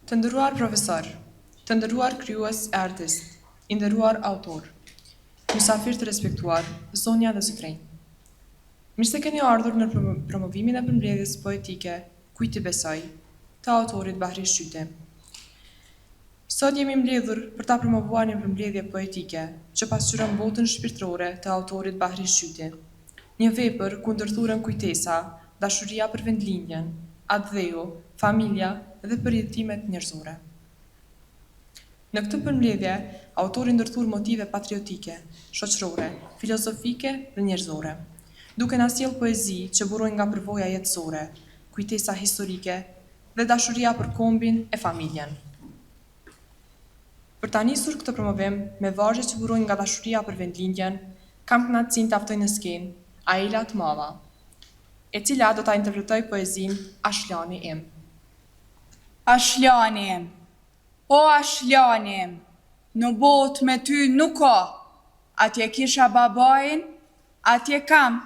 Të nderuar profesor, të nderuar krijues e artist, i nderuar autor, mysafir të respektuar, zonja dhe zotrinj. Mirë se keni ardhur në promovimin e përmbledhjes poetike Kujt i besoj, të autorit Bahri Shyte. Sot jemi mbledhur për ta promovuar një përmbledhje poetike që pasqyron botën shpirtërore të autorit Bahri Shyte. Një vepër ku ndërthuren kujtesa, dashuria për vendlindjen, atdheu, familja dhe përjetimet njerëzore. Në këtë përmbledhje, autori ndërthur motive patriotike, shoqërore, filozofike dhe njerëzore, duke na sjell poezi që burojnë nga përvoja jetësore, kujtesa historike dhe dashuria për kombin e familjen. Për ta nisur këtë promovim me vargje që burojnë nga dashuria për vendlindjen, kam kënaqësinë ta ftoj në skenë Aila Tmava, e cila do ta interpretoj poezinë Ashlani im. Ashlani im, o Ashlani im, në botë me ty nuk ka, atje kisha babajin, atje kam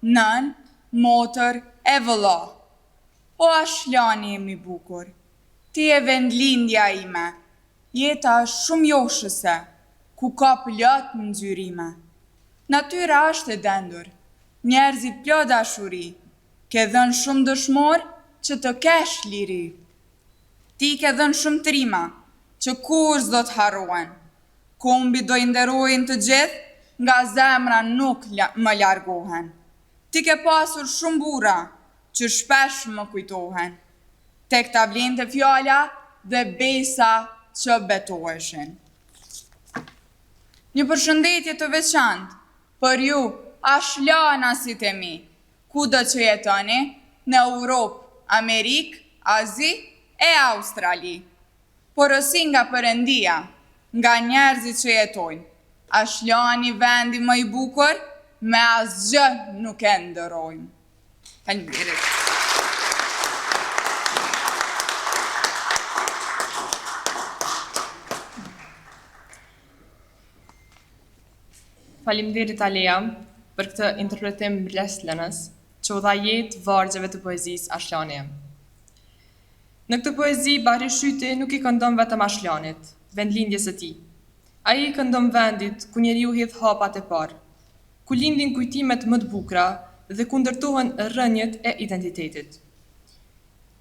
nën, motër e vëlla. O Ashlani im i bukur, ti e vendlindja ime, jeta është shumë joshëse, ku ka plot në nxyrime. Natyra është e dendur, njerëzit plot dashuri, ke dhënë shumë dëshmor që të kesh liri. Ti ke dhënë shumë trima, që kur s'do të harrohen. Kombi do i nderojnë të gjithë, nga zemra nuk më largohen. Ti ke pasur shumë burra, që shpesh më kujtohen. Tek ta vlente fjala dhe besa që betoheshin. Një përshëndetje të veçantë për ju, ashlanasit e mi, kudo që jetoni, në Europë, Amerikë, Azi e Australi. Porosi nga Perëndia, nga njerëzit që jetojnë. Ashlani vendi më i bukur, me asgjë nuk e ndërojmë. Faleminderit. Faleminderit Aleja për këtë interpretim mbledhëslënës që u dha jetë vargjeve të poezisë Ashlani im. Në këtë poezi, Bahri Shyte nuk i këndon vetëm Ashlanit, vendlindjes së tij. Ai i këndon vendit ku njeriu hidh hapat e parë, ku lindin kujtimet më të bukura dhe ku ndërtohen rrënjët e identitetit.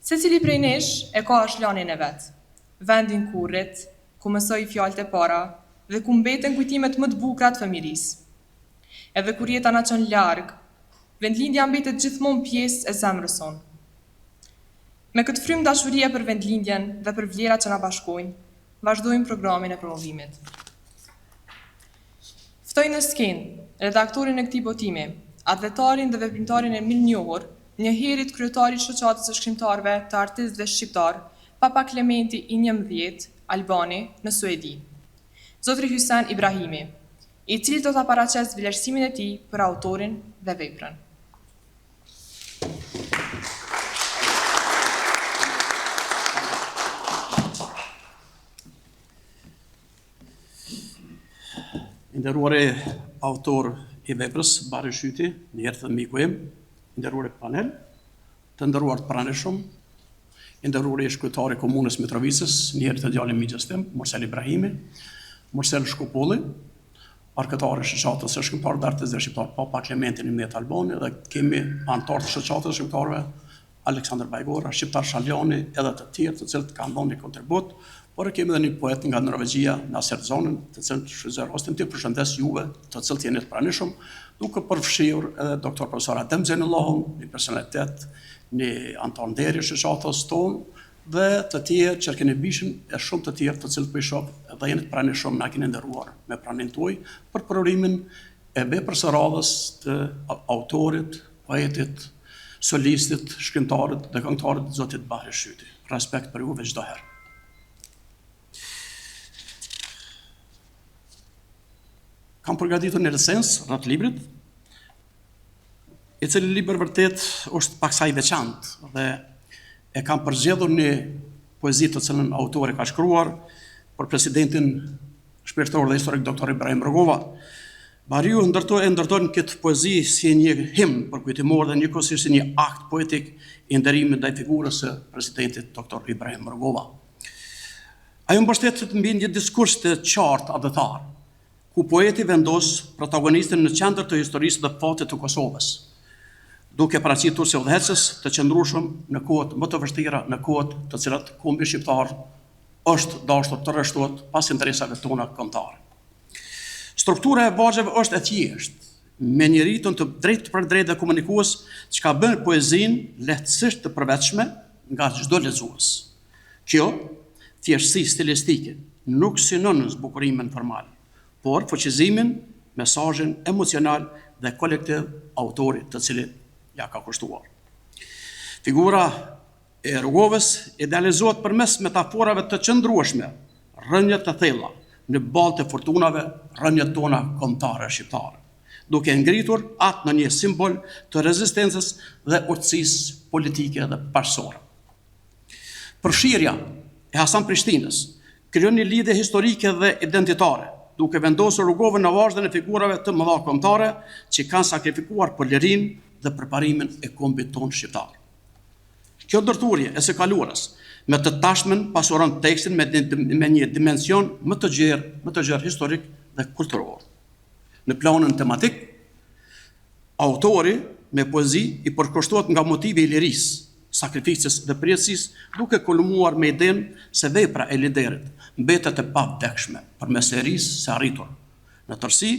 Secili prej nesh e ka Ashlanin e vet, vendin ku rrit, ku mësoi fjalët e para dhe ku mbeten kujtimet më të bukura të fëmirisë. Edhe kur jeta na çon larg, vendlindja mbetet gjithmonë pjesë e zemrës sonë. Me këtë frym dashurie për vendlindjen dhe për vlerat që na bashkojnë, vazhdojmë programin e promovimit. Ftoj në skenë redaktorin e këtij botimi, atletarin dhe veprimtarin e mirënjohur, njëherët kryetarit shoqatës së shkrimtarëve të artistëve shqiptar, Papa Klementi i 11, Albani, në Suedi, Zotri Hysen Ibrahimi, i cili do ta paraqes vlerësimin e tij për autorin dhe veprën. Nderuari autor i veprës, Bahri Shyte, njëherë të miku im, nderuari panel, të nderuar të pranishëm, nderuari shkryetari i Komunës Mitrovicës, njëherë të djalin miqës tim, Morsel Ibrahimi, Morsel Shkupulli, arkëtari shoqatës së shkrimtarëve të artistëve shqiptar, Papa Klementi në Albani, dhe kemi anëtar të shoqatës së shkrimtarëve, Aleksandr Bajgora, Shqiptar Shaljani, edhe të tjerë të cilët kanë dhënë një kontribut, por kemi edhe një poet nga Norvegjia, Nasser Zonin, të cilët shfrytëzoj rastin të përshëndes juve, të cilët jeni të pranishëm, duke përfshirë edhe doktor profesor Adem Xhenillahin, një personalitet, një antar nderi shoqatës tonë, dhe të tjerë që keni bishën e shumë të tjerë të cilët po i shoh dhe jeni të pranishëm na keni nderuar me pranimin tuaj për provorimin e veprës së radhës të autorit, poetit, solistit, shkrimtarit dhe këngëtarit Zotit Bahri Shyte. Respekt për juve çdo herë. Kam përgatitur një recens rreth librit, i cili libër vërtet është paksa i veçantë dhe e kam përzgjedhur një poezi të cilën autori ka shkruar për presidentin shpirtëror dhe historik doktor Ibrahim Rugova. Bahriu ndërton këtë poezi si një himn për kujtimor dhe njëkohësisht si një akt poetik i nderimit ndaj figurës së presidentit doktor Ibrahim Rugova. Ajo mbështetet mbi një diskurs të qartë adhëtar, ku poeti vendos protagonistin në qendër të historisë dhe fatit të Kosovës, duke paraqitur se udhëheqës të qëndrueshëm në kohët më të vështira, në kohët të cilat kombi shqiptar është dashur të rreshtohet pas interesave tona kombëtare. Struktura e vargjeve është e thjeshtë, me një ritëm të drejtë për drejtë dhe komunikues, që ka bën poezinë lehtësisht të përveçme nga çdo lexues. Kjo thjeshtësi stilistike nuk synon zbukurimin formal, por fuqizimin, mesazhin emocional dhe kolektiv autorit të cilit ja ka kushtuar. Figura e Rrugovës idealizohet përmes metaforave të qëndrueshme, rrënjët të thella, në balë të fortunave, rrënjët tona kombëtare shqiptare, duke ngritur atë në një simbol të rezistencës dhe urtësisë politike dhe bashkësore. Përfshirja e Hasan Prishtinës krijon një lidhje historike dhe identitare, duke vendosur Rrugovën në vazhdën e figurave të mëdha kombëtare që kanë sakrifikuar për lirinë dhe përparimin e kombit tonë shqiptar. Kjo ndërthurje e së kaluarës me të tashmen pasuron tekstin me një dimension më të gjerë historik dhe kulturor. Në planën tematik, autori me poezi i përkushtohet nga motivi i lirisë, sakrificës dhe përjetësisë, duke kulmuar me idenë se vepra e liderit mbetet e pavdekshme përmes serisë së arritur. Në tërësi,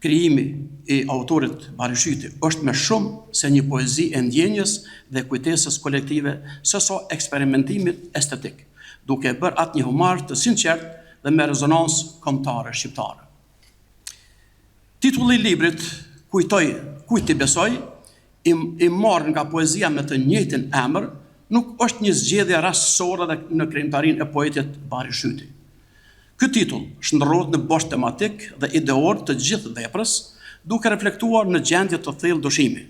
krijimi i autorit Barishyti është më shumë se një poezi e ndjenjës dhe kujtesës kolektive, sesa eksperimentimit estetik, duke bërë atë një humor të sinqert dhe me rezonancë kombëtare shqiptare. Titulli i librit Kujt i besoj, i marrë nga poezia me të njëjtin emër, nuk është një zgjedhje rastësore dhe në krijimtarinë e poetit Barishyti. Ky titull shndërrohet në bosh tematik dhe ideor të gjithë veprës, duke reflektuar në gjendje të thellë dyshimi,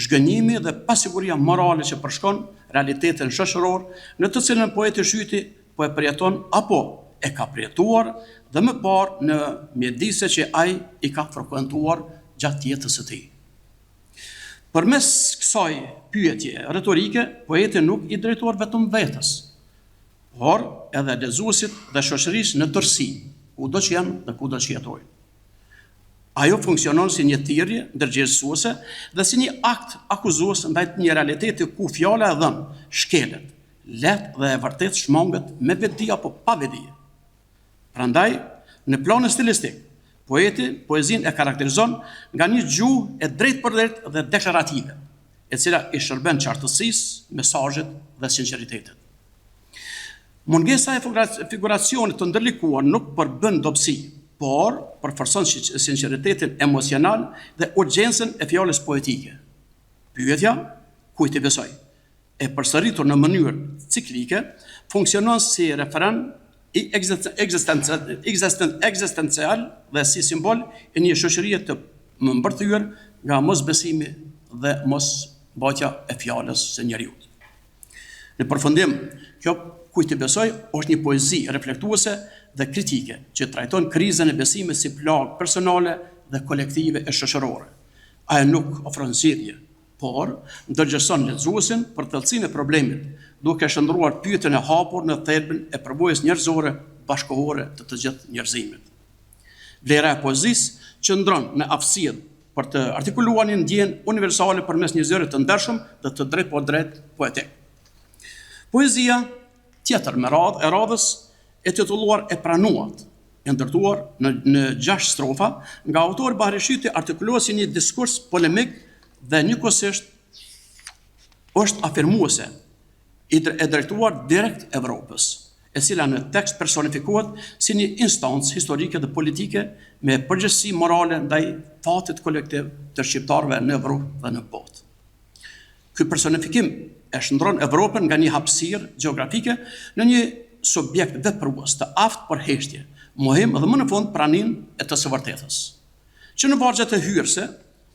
zhgënjimi dhe pasiguria morale që përshkon realitetin shoqëror, në të cilën poeti Shyti po e përjeton apo e ka përjetuar dhe më parë në mjedise që ai i ka frekuentuar gjatë jetës së tij. Përmes kësaj pyetje retorike, poeti nuk i drejtuar vetëm vetes, por edhe lexuesit dhe shoqërisë në tërësi, kudo që janë dhe kudo që jetojnë. Ajo funksionon si një thirrje ndërgjegjësuese dhe si një akt akuzues ndaj një realiteti ku fjala e dhënë shkelet, lehtë dhe e vërtet shmanget me vedi apo pa vedi. Prandaj, në planin stilistik, poezinë e karakterizon nga një gjuhë e drejtë për drejtë dhe deklarative, e cila i shërben qartësisë, mesazhit dhe sinqeritetit. Mungesa e figuracionit të ndërlikuar nuk përbën dobësi, por përforcon sinqeritetin emocional dhe urgjencën e fjalës poetike. Pyetja, kujt i besoj, e përsëritur në mënyrë ciklike, funksionon si referen i ekzistencial dhe si simbol e një shoqërie të mbërthyer nga mosbesimi dhe mosmbajtja e fjalës së njeriut. Në përfundim, kjo Kujt i besoj është një poezi reflektuese dhe kritike që trajton krizën e besimit si plagë personale dhe kolektive e shoqërore. Ajo nuk ofron zgjidhje, por ndërgjegjëson lexuesin për thellësinë e problemit, duke shndruar pyetjen e hapur në thelbin e përvojës njerëzore bashkëkohore të gjithë njerëzimit. Vlera e poezisë qëndron në aftësinë për të artikuluar një ndjenjë universale përmes një zëri të ndershëm dhe të drejtë për drejtë poetik. Poezia tjetër me radhë e radhës e titulluar E pranuat, e ndërtuar në 6 strofa, nga autori Barishyti artikulohet si një diskurs polemik dhe njëkohësisht është afirmuese, i drejtuar direkt Evropës, e cila në tekst personifikohet si një instancë historike dhe politike me përgjegjësi morale ndaj fatit kolektiv të shqiptarëve në Evropë dhe në botë. Ky personifikim e shndron Evropën nga një hapësirë gjeografike në një subjekt veprues të aftë për heshtje, mohim dhe më në fund praninë e të së vërtetës. Që në vargjet e hyrëse,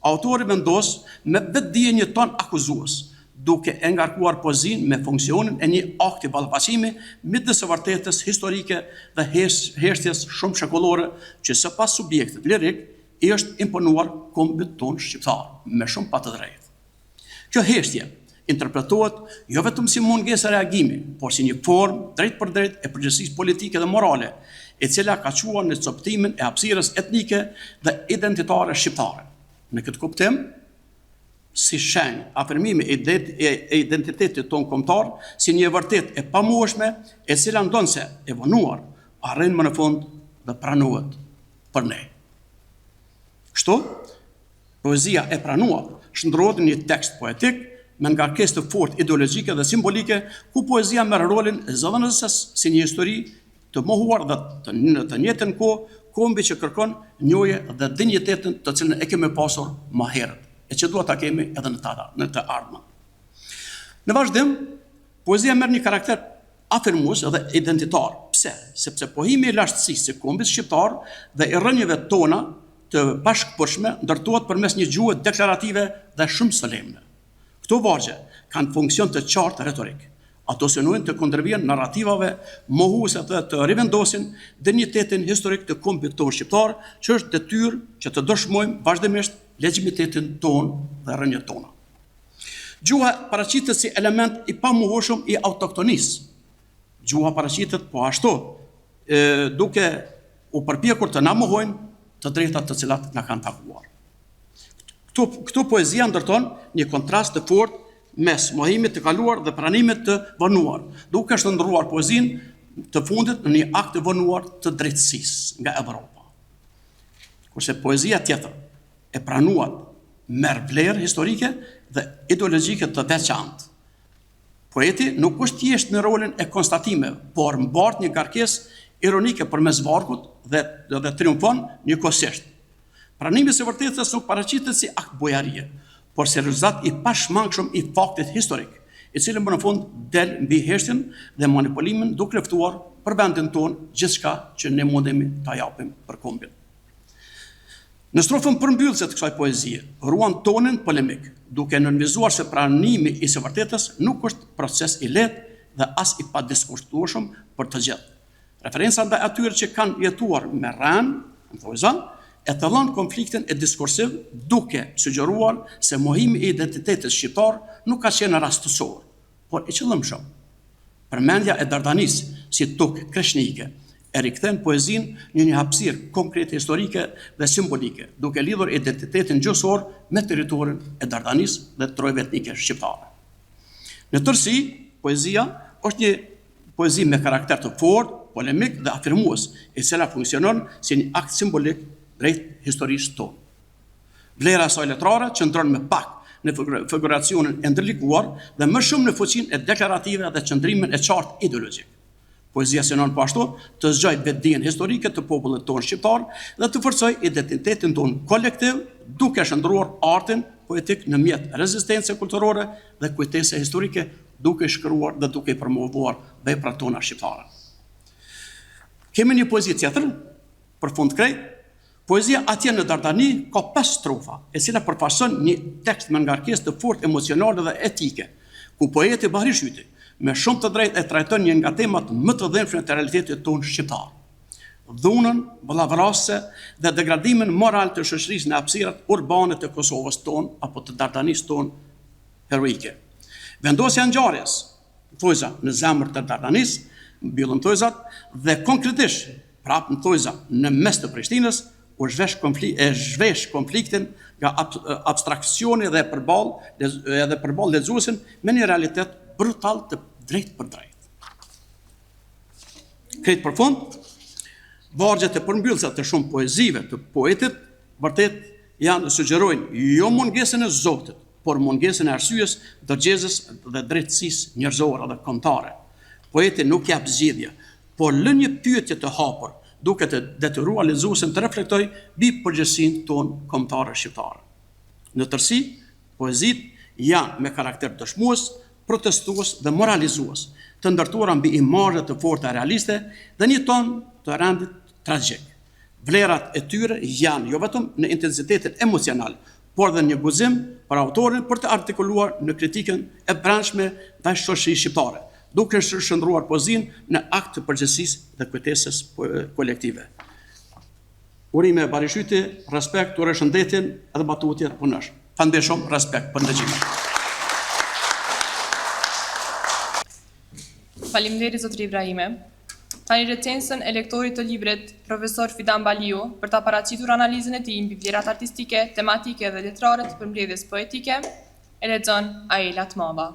autori vendos me vetdije një ton akuzues, duke e ngarkuar poezinë me funksionin e një akti ballafaqimi midis së vërtetës historike dhe heshtjes shumë shekullore që sipas subjektit lirik i është imponuar kombit tonë shqiptar, me shumë pa të drejtë. Kjo heshtje interpretohet jo vetëm si mungesë reagimi, por si një formë drejt për drejt e përgjegjësisë politike dhe morale, e cila ka quar në coptimin e hapësirës etnike dhe identitare shqiptare. Në këtë kuptim, si shenjë afirmimi e identitetit tonë kombëtar, si një vërtet e pamueshme, e cila ndonse e vonuar, arrin më në fund dhe pranohet për ne. Kështu, poezia e pranuar shndrohet në një tekst poetik me ngarkesë të fortë ideologjike dhe simbolike, ku poezia merr rolin e zëdhënëses si një histori të mohuar dhe të njëjtën kohë mbi që kërkon njohje dhe dinjitetin të cilën e kemi pasur më herët, e që duhet ta kemi edhe në të ardhmen. Në vazhdim, poezia merr një karakter afirmues dhe identitar. Pse? Sepse pohimi i lashtësisë së kombit shqiptar dhe i rrënjeve tona të bashkëpushme ndërtohet përmes një gjuhë deklarative dhe shumë solemne. Këto vargje kanë funksion të qartë retorik. Ato synojnë të kundërvijnë narrativave mohuese dhe të rivendosin dinjitetin historik të kombit tonë shqiptar, që është detyrë që të dëshmojmë vazhdimisht legjimitetin tonë dhe rrënjët tona. Gjuha paraqitet si element i pamohueshëm i autoktonisë. Gjuha paraqitet po ashtu, duke u përpjekur të na mohojnë të drejtat të cilat na kanë takuar. Këtu poezia ndërton një kontrast të fortë mes mohimit të kaluar dhe pranimit të vonuar, duke shndërruar poezinë të fundit në një akt të vonuar të drejtësisë nga Evropa. Kurse poezia tjetër e pranuar merr vlerë historike dhe ideologjike të veçantë. Poeti nuk është thjesht në rolin e konstatimeve, por mbart një ngarkesë ironike përmes vargut dhe triumfon njëkohësisht. Pranimi së vërtetës nuk paraqitet si akt bojarie, por si rezultat i pashmangshëm i faktit historik, i cili më në fund del mbi heshtjen dhe manipulimin duke luftuar për vendin tonë gjithçka që ne mundemi ta japim për kombin. Në strofën përmbyllëse të kësaj poezie, ruan tonin polemik, duke nënvizuar se pranimi i së vërtetës nuk është proces i lehtë dhe as i padiskutueshëm për të gjithë. Referenca ndaj atyre që kanë jetuar me rënë, në thojza, e thellon konfliktin e diskursiv duke sugjeruar se mohimi i identitetit shqiptar nuk ka qenë rastësor, por i qëllimshëm. Përmendja e Dardanisë si tokë kreshnike e rikthen poezinë në një hapësirë konkrete historike dhe simbolike, duke lidhur identitetin gjuhësor me territorin e Dardanisë dhe trojave etnike shqiptare. Në tërësi, poezia është një poezi me karakter të fortë, polemik dhe afirmues, e cila funksionon si një akt simbolik drejt historisë tonë. Vlera e saj letrare qëndron më pak në figuracionin e ndërlikuar dhe më shumë në fuqinë e deklarative dhe qëndrimin e qartë ideologjik. Poezia synon po ashtu të zgjojë vetdijen historike të popullit tonë shqiptar dhe të forcojë identitetin tonë kolektiv, duke shndruar artin poetik në mjet rezistencë kulturore dhe kujtese historike, duke shkruar dhe duke promovuar veprat tona shqiptare. Kemi një poezi tjetër, për fund krejt. Poezia atje në Dardani ka 5 strofa, e cila përfaqëson një tekst me ngarkesë të fortë emocionale dhe etike, ku poeti Bahri Shyti me shumë të drejtë e trajton një nga temat më të dhenshme të realitetit tonë shqiptar. Dhunën, vëllavrasje dhe degradimin moral të shoqërisë në hapësirat urbane të Kosovës tonë apo të Dardanisë tonë heroike. Vendosja e ngjarjes, thojza në zemër të Dardanisë, mbyllën thojzat dhe konkretisht prapë në thojza në mes të Prishtinës u zhvesh konfliktin nga abstraksioni dhe përballë lexuesin me një realitet brutal të drejt për drejt. Krejt për fund, vargjet e përmbyllësa të shumë poezive të poetit vërtet janë sugjerojnë jo mungesën e Zotit, por mungesën e arsyes, dërgjesës dhe drejtësisë njerëzore dhe kombëtare. Poeti nuk jep zgjidhje, por lën një pyetje të hapur, duke të detyruar lexuesin të reflektojë mbi përgjegjësinë tonë kombëtare shqiptare. Në tërësi, poezitë janë me karakter dëshmues, protestues dhe moralizues, të ndërtuara mbi imazhe të forta realiste dhe një ton të rëndit tragjik. Vlerat e tyre janë jo vetëm në intensitetin emocional, por dhe një guzim për autorin për të artikuluar në kritikën e brendshme ndaj shoqërisë shqiptare, duke shndruar poezinë në akt të përgjegjësisë dhe kujtesës kolektive. Urime Bahri Shyti, respekt, uroj shëndetin edhe batutje punësh. Falënderoj shumë, respekt për ndëgjimin. Faleminderit zotëri Ibrahime. Tani recensën e lektorit të librit, profesor Fidan Baliu, për ta paraqitur analizën e tij mbi vlerat artistike, tematike dhe letrare të përmbledhjes poetike, e lexon Aela Tmova.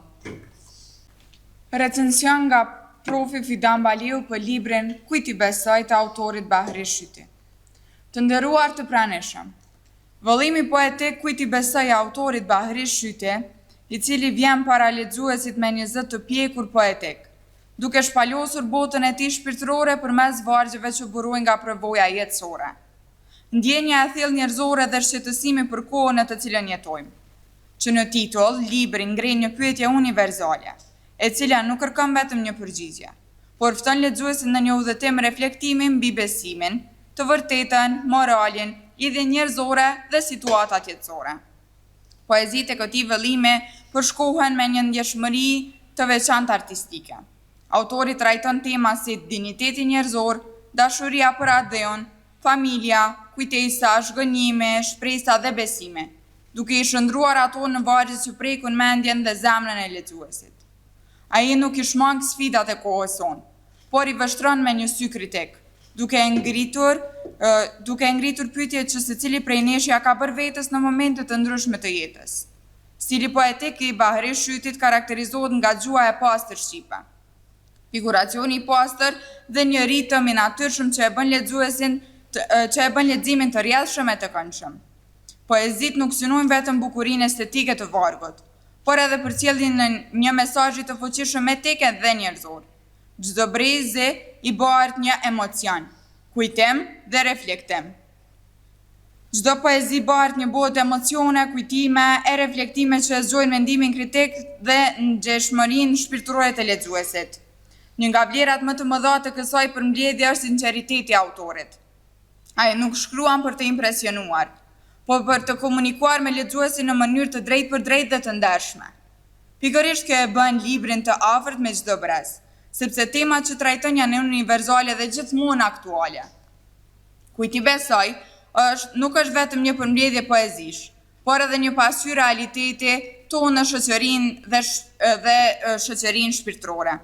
Recension nga profi Fidan Baliu për librin Kujt i besoj të autorit Bahri Shyti. Të nderuar të pranishëm, vëllimi poetik Kujt i besoj autorit Bahri Shyti, i cili vjen para lexuesit me një zë të pjekur poetik, duke shpalosur botën e tij shpirtërore përmes vargjeve që burojnë nga përvoja jetësore. Ndjenja e thellë njerëzore dhe shqetësimi për kohën në të cilën jetojmë, që në titull libri ngren një pyetje universale, e cila nuk kërkon vetëm një përgjigje, por fton lexuesin në një udhëtim reflektimi mbi besimin, të vërtetën, moralin, lidhjen njerëzore dhe situatat jetësore. Poezitë e këtij vëllimi përshkohen me një ndjeshmëri të veçantë artistike. Autori trajton tema si dinjiteti njerëzor, dashuria për atë, familja, kujtesa, zhgënjime, shpresa dhe besime, duke i shndruar ato në vargje që prekun mendjen dhe zemrën e lexuesit. Ai nuk i shmang sfidat e kohës sonë, por i vështron me një sy kritik, duke ngritur pyetje që secili prej nesh ja ka bërë vetes në momente të ndryshme të jetës. Stili poetik i Bahri Shytit karakterizohet nga gjuha e pastër shqipe, figuracioni i pastër dhe një ritëm i natyrshëm që e bën leximin të rrjedhshëm e të këndshëm. Poezitë nuk synojnë vetëm bukurinë estetike të vargut, por edhe përcjellin në një mesazh të fuqishëm etik dhe njerëzor. Çdo brezi i bart një emocion, kujtim dhe reflektim. Çdo poezi bart një botë emocione, kujtime e reflektime që zgjojnë mendimin kritik dhe ngjeshmërinë shpirtërore të lexuesit. Një nga vlerat më të mëdha të kësaj përmbledhje është sinqeriteti i autorit. Ai nuk shkruan për të impresionuar, por për të komunikuar me lexuesin në mënyrë të drejtë për drejtë dhe të ndershme. Pikërisht kjo e bën librin të afërt me çdo brez, sepse temat që trajton janë universale dhe gjithmonë aktuale. Kujt i besoj nuk është vetëm një përmbledhje poezish, por edhe një pasqyrë realiteti tonë në shoqërinë dhe shoqërinë shpirtërore.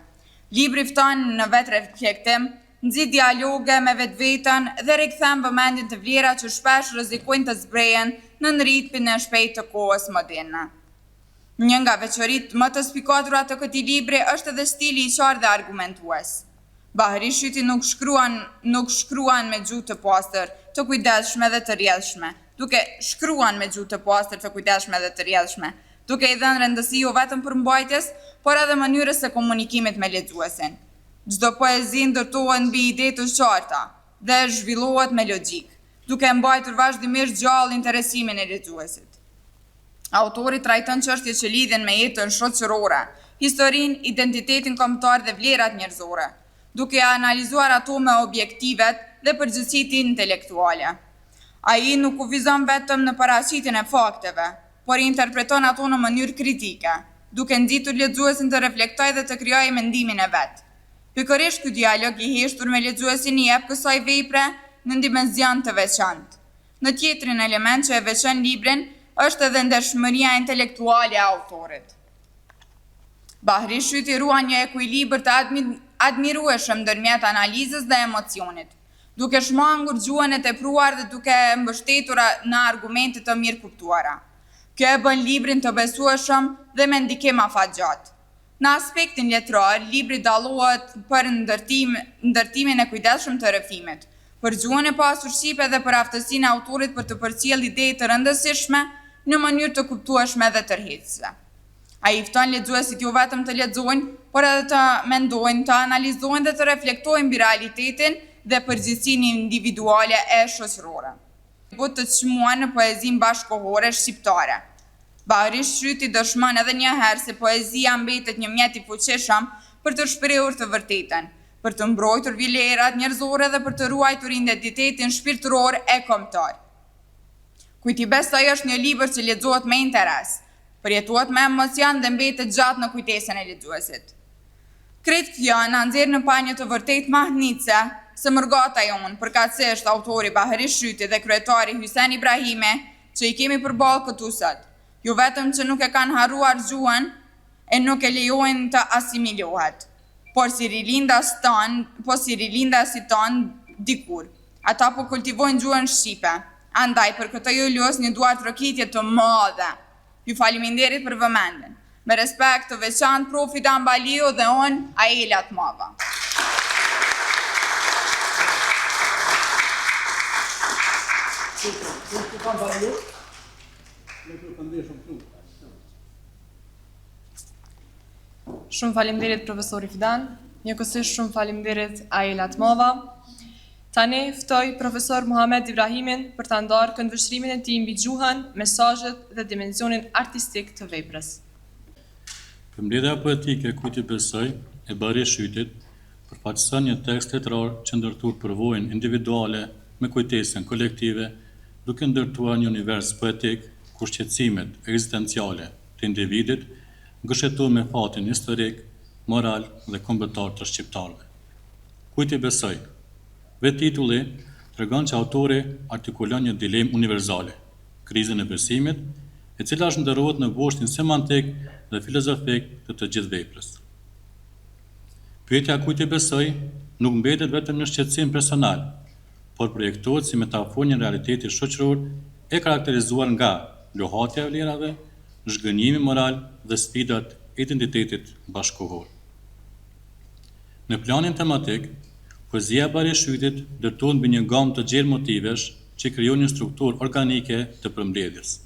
Libri fton në vetë reflektim, nxit dialoge me vetveten dhe rikthen vëmendjen të vlera që shpesh rrezikojnë të zbrehen në ritmin e shpejtë të kohës moderne. Një nga veçoritë më të spikatura të këtij libri është edhe stili i qartë dhe argumentues. Bahri Shyti nuk shkruan me gjuhë të pastër, të kujdesshme dhe të rrjedhshme, duke i dhënë rëndësi jo vetëm përmbajtjes, por edhe mënyrës së komunikimit me lexuesin. Çdo poezi ndërtohet mbi ide të qarta dhe zhvillohet me logjik, duke mbajtur vazhdimisht gjallë interesimin e lexuesit. Autori trajton çështje që lidhen me jetën shoqërore, historinë, identitetin kombëtar dhe vlerat njerëzore, duke analizuar ato me objektivet dhe përgjegjësitë intelektuale. Ai nuk kufizon vetëm në paraqitjen e fakteve, por i interpreton ato në mënyrë kritike, duke nxitur lexuesin të reflektojë dhe të krijojë mendimin e vet. Pikërisht ky dialog i heshtur me lexuesin i jep kësaj vepre në dimension të veçantë. Në tjetrin element që e veçon librin është edhe ndershmëria intelektuale e autorit. Bahri Shyti ruan një ekuilibër të admirueshëm ndërmjet analizës dhe emocionit, duke shmangur gjuhën e tepruar dhe duke mbështetur në argumente të mirë kuptuara. Kjo e bën librin të besueshëm dhe me ndikim afatgjatë. Në aspektin letrar, libri dallohet për ndërtimin e kujdesshëm të rrëfimit, për gjuhën e pasur shqipe dhe për aftësinë e autorit për të përcjellë ide të rëndësishme në mënyrë të kuptueshme dhe tërheqëse. Ai fton lexuesit jo vetëm të lexojnë, por edhe të mendojnë, të analizojnë dhe të reflektojnë mbi realitetin dhe përgjegjësinë individuale e shoqërore. Të çmuan në poezinë bashkëkohore shqiptare. Bahri Shyti dëshmon edhe një herë se poezia mbetet një mjet i fuqishëm për të shprehur të vërtetën, për të mbrojtur vlerat njerëzore dhe për të ruajtur identitetin shpirtëror e kombëtar. Kujt i besoj është një libër që lexohet me interes, përjetohet me emocion dhe mbetet gjatë në kujtesën e lexuesit. Krejt kjo na nxjerr në pamje të vërtetë mahnitse se mërgata jonë, përkatësisht autori Bahri Shyti dhe kryetari Hysen Ibrahime, që i kemi përballë këtu sot, jo vetëm që nuk e kanë harruar gjuhën e nuk e lejojnë të asimilohet, po si rilindas ton dikur. Ata po kultivojnë gjuhën shqipe. Andaj, për këtë ju los një duart rokitje të madhe. Ju faleminderit për vëmendjen. Me respekt të veçantë profi Dan Baliu dhe Aela Tmava. Shumë faleminderit profesori Fidan, njëkohësisht shumë faleminderit Aela Tmava. Tani ftoj profesor Muhamet Ibrahimin për ta ndarë këndvështrimin e tij mbi gjuhën, mesazhet dhe dimensionin artistik të veprës. Përmbledhja poetike Kujt i besoj e Bari Shytit përfaqëson një tekst letrar që ndërtuar përvojën individuale me kujtesën kolektive, duke ndërtuar një univers poetik ku shqetësimet ekzistenciale të individit gëshetuar me fatin historik, moral dhe kombëtar të shqiptarëve. Kujt i besoj? Vetë titulli tregon që autori artikulon një dilemë universale, krizën e besimit, e cila shndërrohet në boshtin semantik dhe filozofik të gjithë veprës. Pyetja kujt i besoj nuk mbetet vetëm një shqetësim personal, por projektohet si metaforë një realiteti shoqëror e karakterizuar nga lohatja e vlerave, zhgënjimi moral dhe sfidat e identitetit bashkëkohor. Në planin tematik, poezia e Bari Shytit ndërtohet mbi një gamë të gjerë motivesh që krijon një strukturë organike të përmbledhjes.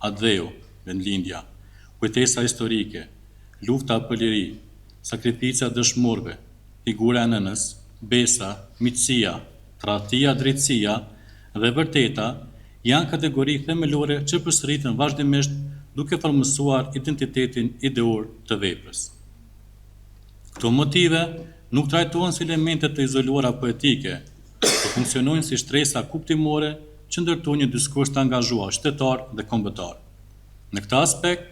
Adheu, vendlindja, kujtesa historike, lufta për liri, sakrifica dëshmorëve, figura e nënës, besa, miqësia, tradhtia, drejtësia dhe vërteta janë kategori themelore që përsëriten vazhdimisht duke formësuar identitetin ideor të veprës. Këto motive nuk trajtohen si elemente të izoluara poetike, por funksionojnë si shtresa kuptimore që ndërtojnë një diskurs të angazhuar shtetar dhe kombëtar. Në këtë aspekt,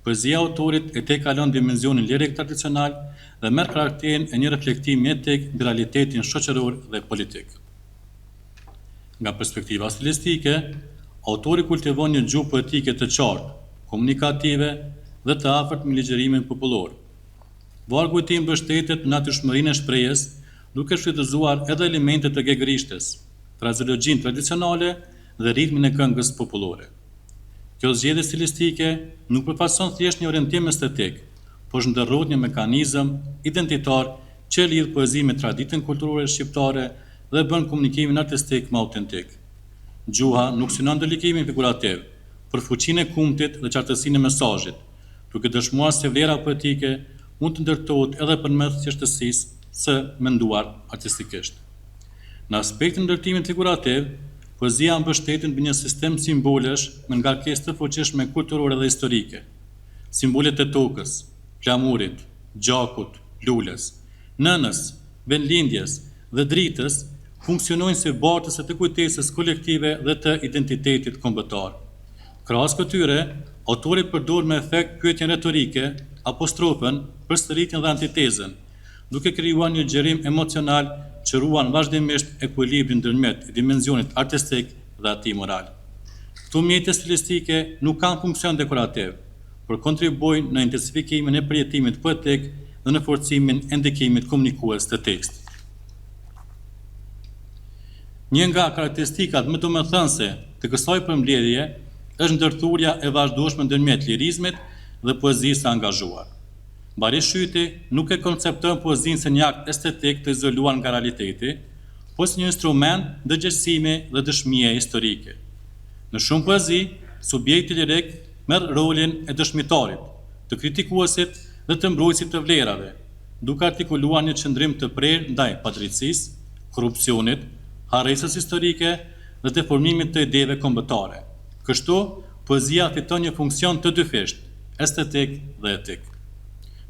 poezia e autorit e kalon dimensionin lirik tradicional dhe merr karakterin e një reflektimi etik mbi realitetin shoqëror dhe politik. Nga perspektiva stilistike, autori kultivon një gjuhë poetike të qartë, komunikative dhe të afërt me ligjërimin popullor. Vargu i tij mbështetet në natyrshmërinë e shprehjes, duke shfrytëzuar edhe elemente të gegrishtes, frazeologjinë tradicionale dhe ritmin e këngës popullore. Kjo zgjedhje stilistike nuk përfaqëson thjesht një orientim estetik, por ndërrohet një mekanizëm identitar që lidh poezinë me traditën kulturore shqiptare dhe bën komunikimin artistik më autentik. Gjuha nuk synon ndërlikimin figurativ, por fuqinë e kumtit dhe qartësinë e mesazhit, duke dëshmuar se vlera poetike mund të ndërtohet edhe përmes thjeshtësisë së menduar artistikisht. Në aspektin e ndërtimit figurativ, poezia mbështetet mbi një sistem simbolesh me ngarkesë të fuqishme kulturore dhe historike. Simbolet e tokës, flamurit, gjakut, lules, nënës, vendlindjes dhe dritës funksionojnë si bartëse të kujtesës kolektive dhe të identitetit kombëtar. Krahas këtyre, autori përdor me efekt pyetjen retorike, apostrofën, përsëritjen dhe antitezën, duke krijuar një gjerim emocional që ruan vazhdimisht ekuilibrin ndërmjet dimensionit artistik dhe atij moral. Këto mjete stilistike nuk kanë funksion dekorativ, por kontribuojnë në intensifikimin e përjetimit poetik dhe në forcimin e ndikimit komunikues të tekstit. Një nga karakteristikat më domethënëse të kësaj përmbledhje është ndërthurja e vazhdueshme ndërmjet lirizmit dhe poezisë së angazhuar. Bari Shyti nuk e koncepton poezinë si një akt estetik të izoluar nga realiteti, por si një instrument dëgjësimi dhe dëshmie historike. Në shumë poezi, subjekti lirik merr rolin e dëshmitarit, të kritikuesit dhe të mbrojtësit të vlerave, duke artikuluar një qëndrim të prerë ndaj padrejtësisë, korrupsionit, harresës historike dhe deformimit të ideve kombëtare. Kështu, poezia fiton një funksion të dyfisht, estetik dhe etik.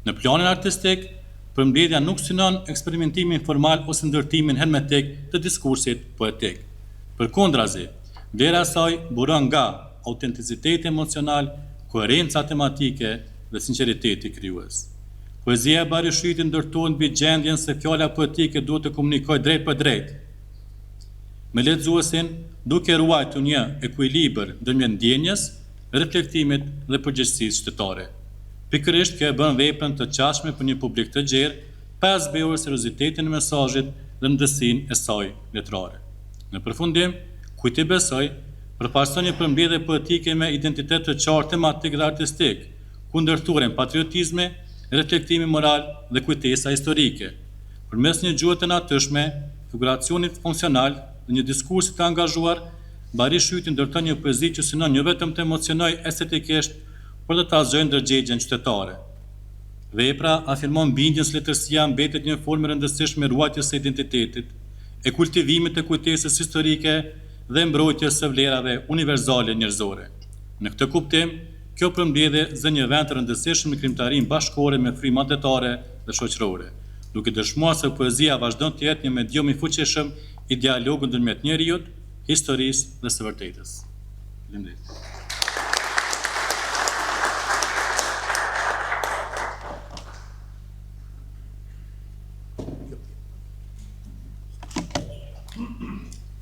Në planin artistik, përmbledhja nuk synon eksperimentimin formal ose ndërtimin hermetik të diskursit poetik. Përkundrazi, vlera e saj buron nga autenticiteti emocional, koherenca tematike dhe sinqeriteti krijues. Poezia e Bari Shytit ndërtohet mbi gjendjen se fjala poetike duhet të komunikojë drejt për drejt me lexuesin, duke ruajtur një ekuilibër ndërmjet ndjenjes, reflektimit dhe përgjegjësisë shtetare. Pikërisht kjo e bën veprën të qashme për një publik të gjerë, pa zbehur seriozitetin e mesazhit dhe ndësinë e saj letrare. Në përfundim, kujt i besoj, përfaqëson një përmbledhje poetike me identitet të qartë tematik dhe artistik, ku ndërthuren patriotizmi, reflektimi moral dhe kujtesa historike. Përmes një gjuhë të natyrshme, figuracionit funksional dhe një diskursi të angazhuar, Bari Shyti ndërton një poezi që synon jo vetëm të emocionojë estetikisht, por të tallëzojë ndërgjegjen qytetare. Vepra afirmon bindjen se letërsia mbetet një formë rëndësishme e ruajtjes së identitetit, e kultivimit të kujtesës historike dhe mbrojtjes së vlerave univerzale njerëzore. Në këtë kuptim, kjo përmbledhje zë një vend të rëndësishëm në krijimtarinë bashkëore me frymë detare dhe shoqërore, duke dëshmuar se poezia vazhdon të jetë një medium i fuqishëm i dialogut ndërmjet njerëzit, historisë dhe së vërtetës. Faleminderit.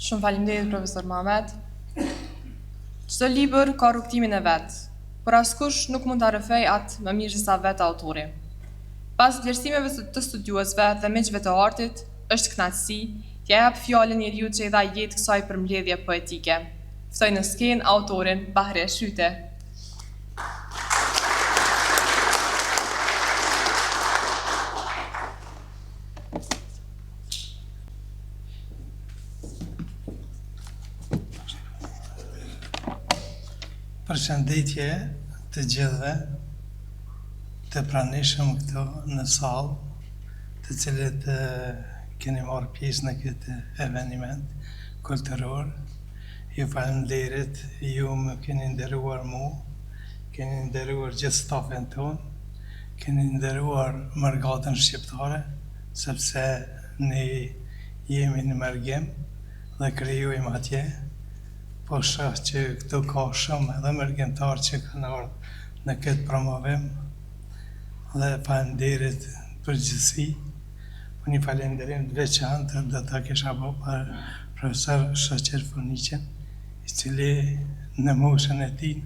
Shumë faleminderit profesor Mamet. Çdo libër ka rrugtimin e vet, por askush nuk mund ta rrëfej atë më mirë se sa vetë autori. Pas vlerësimeve të studiuesve dhe miqve të artit, është kënaqësi t'ia jap fjalën njeriu që i dha jetë kësaj përmbledhje poetike. Ftoj në skenë autorin Bahri Shyte. Përshëndetje të gjithëve të pranishëm këtu në sallë, të cilët keni marrë pjesë në këtë eveniment kulturor. Ju faleminderit, ju më keni nderuar mu, keni nderuar gjithë stafin ton, keni nderuar mërgatën shqiptare, sepse ne jemi në mërgim dhe krijuim atje. Po shoh që këtu ka shumë edhe mërgjimtar që kanë ardhur në këtë promovim dhe faleminderit përgjithësi. Një falenderim të veçantë do ta kisha bërë për profesor Shoqer Funiqin, i cili në moshën e tij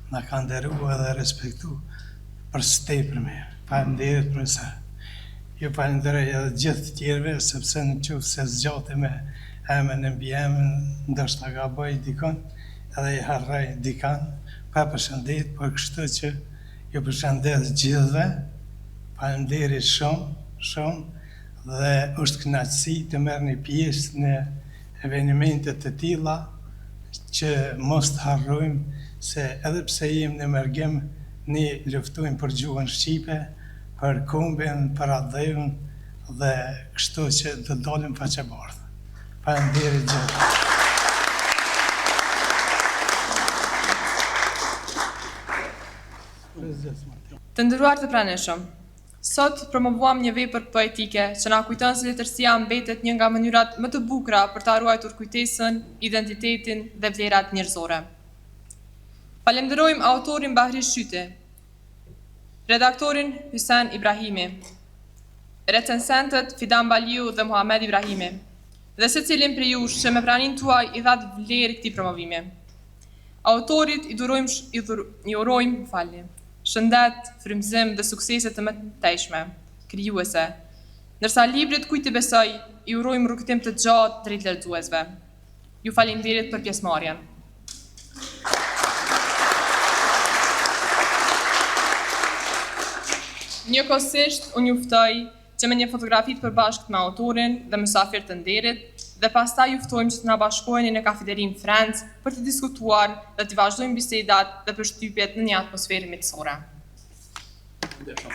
na ka nderuar dhe respektuar për së tepërmi. Faleminderit profesor. Ju falenderoj edhe gjithë të tjerëve, sepse nëse zgjate me emën e mbi emën, ndoshta gaboj dikon edhe i harroj dikon, pa përshëndet, por kështu që ju përshëndet gjithëve. Faleminderit shumë, dhe është kënaqësi të merrni pjesë në evenimente të tilla që mos të harrojmë se edhe pse jemi në mërgim, ne luftojmë për gjuhën shqipe, për kombin, për adhevën dhe kështu që të dalim faqebardhë. Faleminderit gjithë. Të nderuar të pranishëm, sot promovuam një vepër poetike që na kujton se letërsia mbetet një nga mënyrat më të bukura për ta ruajtur kujtesën, identitetin dhe vlerat njerëzore. Falenderojmë autorin Bahri Shyte, redaktorin Hysen Ibrahimi, recensentët Fidan Baliu dhe Muhamed Ibrahimi, dhe secilin prej jush që me praninë tuaj i dhat vlerë këtij promovimi. Autorit i urojmë shëndet, frymëzim dhe suksese të mëtejshme, krijuese. Ndërsa librit Kujt i besoj, i urojmë rrugëtim të gjatë drejt lexuesve. Ju faleminderit për pjesëmarrjen. Njëkohësisht unë ju ftoj që me një fotografi të përbashkët me autorin dhe mysafir të nderit, dhe pastaj ju ftojmë që të na bashkoheni në kafeterin Friends për të diskutuar dhe të vazhdojmë bisedat dhe përshtypjet në një atmosferë miqësore. Bravo.